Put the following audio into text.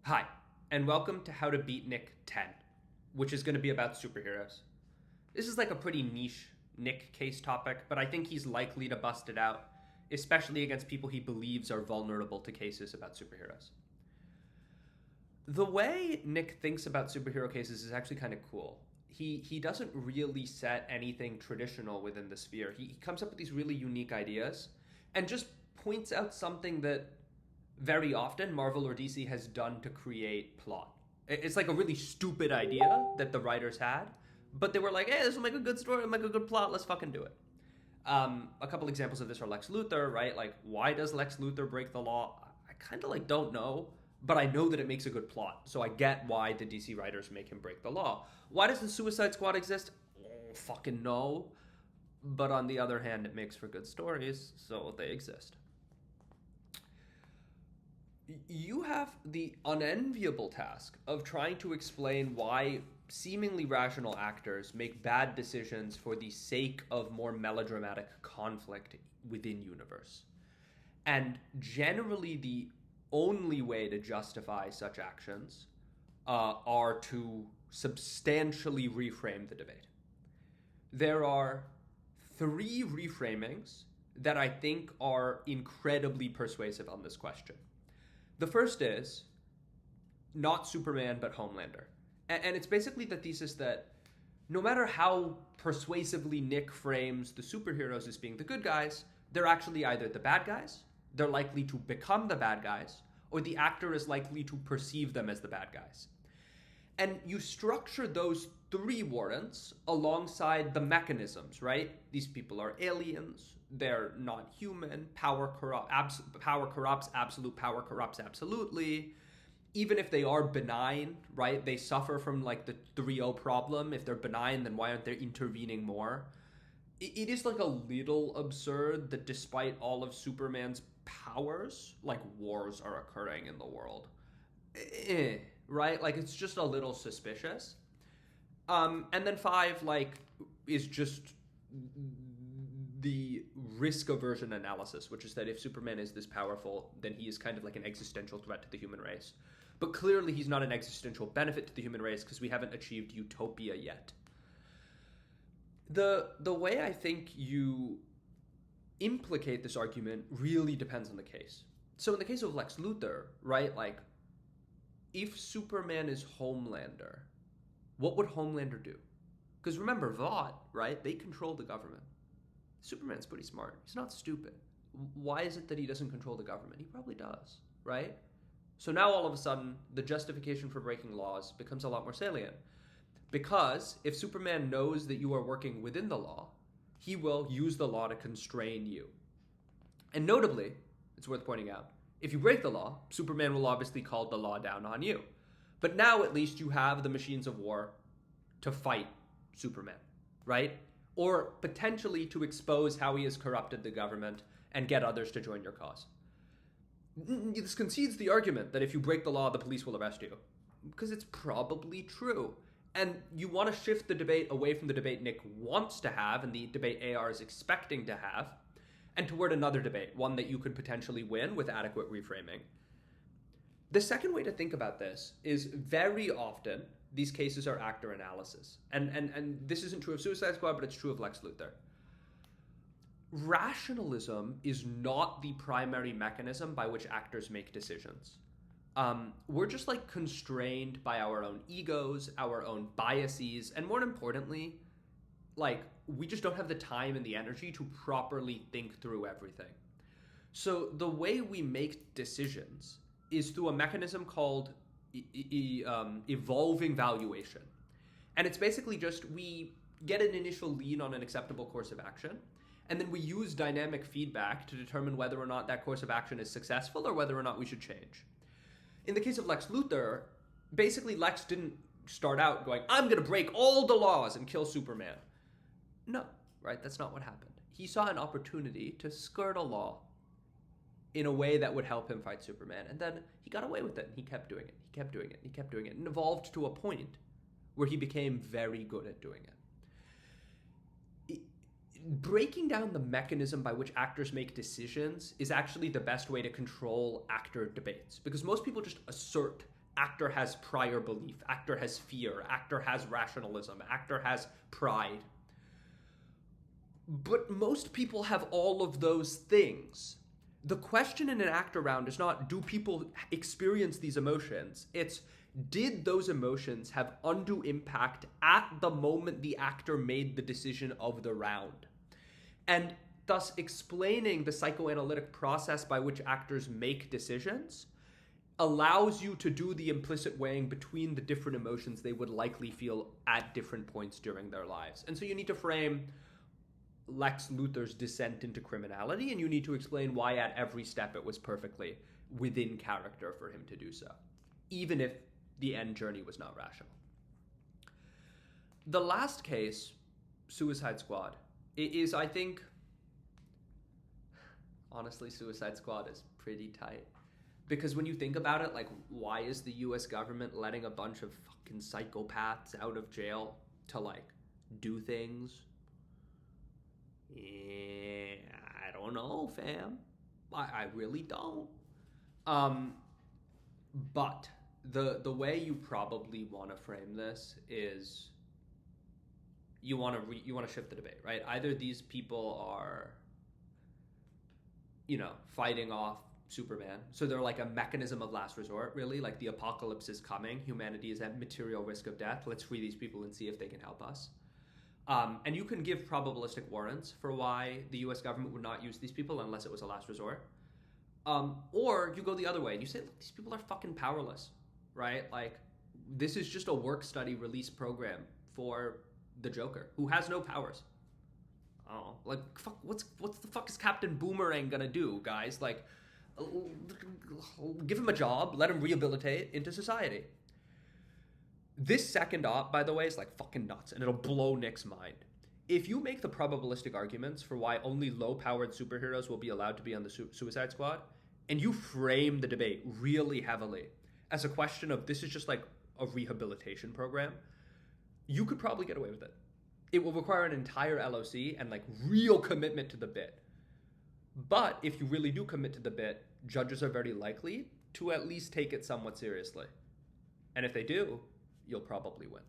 Hi, and welcome to How to Beat Nick 10, which is going to be about superheroes. This is like a pretty niche Nick case topic, but I think he's likely to bust it out, especially against people he believes are vulnerable to cases about superheroes. The way Nick thinks about superhero cases is actually kind of cool. He doesn't really set anything traditional within the sphere. He comes up with these really unique ideas and just points out something that very often Marvel or DC has done to create plot. It's like a really stupid idea that the writers had, but they were like, hey, this will make a good story, it'll make a good plot, let's fucking do it. A couple examples of this are Lex Luthor, right? Like, why does Lex Luthor break the law? I kind of like don't know, but I know that it makes a good plot, so I get why the DC writers make him break the law. Why does the Suicide Squad exist? Oh, fucking no. But on the other hand, it makes for good stories, so they exist. You have the unenviable task of trying to explain why seemingly rational actors make bad decisions for the sake of more melodramatic conflict within universe. And generally, the only way to justify such actions are to substantially reframe the debate. There are three reframings that I think are incredibly persuasive on this question. The first is not Superman, but Homelander. And it's basically the thesis that no matter how persuasively Nick frames the superheroes as being the good guys, they're actually either the bad guys, they're likely to become the bad guys, or the actor is likely to perceive them as the bad guys. And you structure those three warrants alongside the mechanisms, right? These people are aliens, they're not human, power corrupts, absolute power corrupts absolutely. Even if they are benign, right? They suffer from like the 3-0 problem. If they're benign, then why aren't they intervening more? It is like a little absurd that despite all of Superman's powers, like wars are occurring in the world. Right? Like it's just a little suspicious. And then 5, like, is just the risk aversion analysis, which is that if Superman is this powerful, then he is kind of like an existential threat to the human race. But clearly he's not an existential benefit to the human race because we haven't achieved utopia yet. The way I think you implicate this argument really depends on the case. So in the case of Lex Luthor, right, like, if Superman is Homelander, what would Homelander do? Because remember, Vought, right, they control the government. Superman's pretty smart. He's not stupid. Why is it that he doesn't control the government? He probably does, right? So now all of a sudden, the justification for breaking laws becomes a lot more salient. Because if Superman knows that you are working within the law, he will use the law to constrain you. And notably, it's worth pointing out, if you break the law, Superman will obviously call the law down on you. But now at least you have the machines of war to fight Superman, right? Or potentially to expose how he has corrupted the government and get others to join your cause. This concedes the argument that if you break the law, the police will arrest you. Because it's probably true. And you want to shift the debate away from the debate Nick wants to have and the debate AR is expecting to have, and toward another debate, one that you could potentially win with adequate reframing. The second way to think about this is very often these cases are actor analysis. And this isn't true of Suicide Squad, but it's true of Lex Luthor. Rationalism is not the primary mechanism by which actors make decisions. We're just like constrained by our own egos, our own biases, and more importantly, like we just don't have the time and the energy to properly think through everything. So the way we make decisions is through a mechanism called evolving valuation. And it's basically just we get an initial lead on an acceptable course of action, and then we use dynamic feedback to determine whether or not that course of action is successful or whether or not we should change. In the case of Lex Luthor, basically Lex didn't start out going, I'm going to break all the laws and kill Superman. No, right? That's not what happened. He saw an opportunity to skirt a law in a way that would help him fight Superman. And then he got away with it. And he kept doing it. He kept doing it. He kept doing it. And evolved to a point where he became very good at doing it. Breaking down the mechanism by which actors make decisions is actually the best way to control actor debates. Because most people just assert actor has prior belief, actor has fear, actor has rationalism, actor has pride. But most people have all of those things. The question in an actor round is not, do people experience these emotions? It's, did those emotions have undue impact at the moment the actor made the decision of the round? And thus explaining the psychoanalytic process by which actors make decisions allows you to do the implicit weighing between the different emotions they would likely feel at different points during their lives. And so you need to frame Lex Luthor's descent into criminality, and you need to explain why at every step it was perfectly within character for him to do so, even if the end journey was not rational. The last case, Suicide Squad, is, I think, honestly, Suicide Squad is pretty tight. Because when you think about it, like, why is the US government letting a bunch of fucking psychopaths out of jail to, like, do things? Yeah, I don't know, fam. I really don't. But the way you probably want to frame this is you want to shift the debate, right? Either these people are, fighting off Superman, so they're like a mechanism of last resort, really, like the apocalypse is coming, humanity is at material risk of death, let's free these people and see if they can help us. And you can give probabilistic warrants for why the US government would not use these people unless it was a last resort. Or you go the other way and you say, look, these people are fucking powerless, right? Like, this is just a work study release program for the Joker, who has no powers. Oh, like, fuck, what's the fuck is Captain Boomerang gonna do, guys? Like, give him a job, let him rehabilitate into society. This second op, by the way, is like fucking nuts, and it'll blow Nick's mind. If you make the probabilistic arguments for why only low-powered superheroes will be allowed to be on the Suicide Squad, and you frame the debate really heavily as a question of this is just like a rehabilitation program, you could probably get away with it. It will require an entire LOC and like real commitment to the bit. But if you really do commit to the bit, judges are very likely to at least take it somewhat seriously. And if they do, you'll probably win.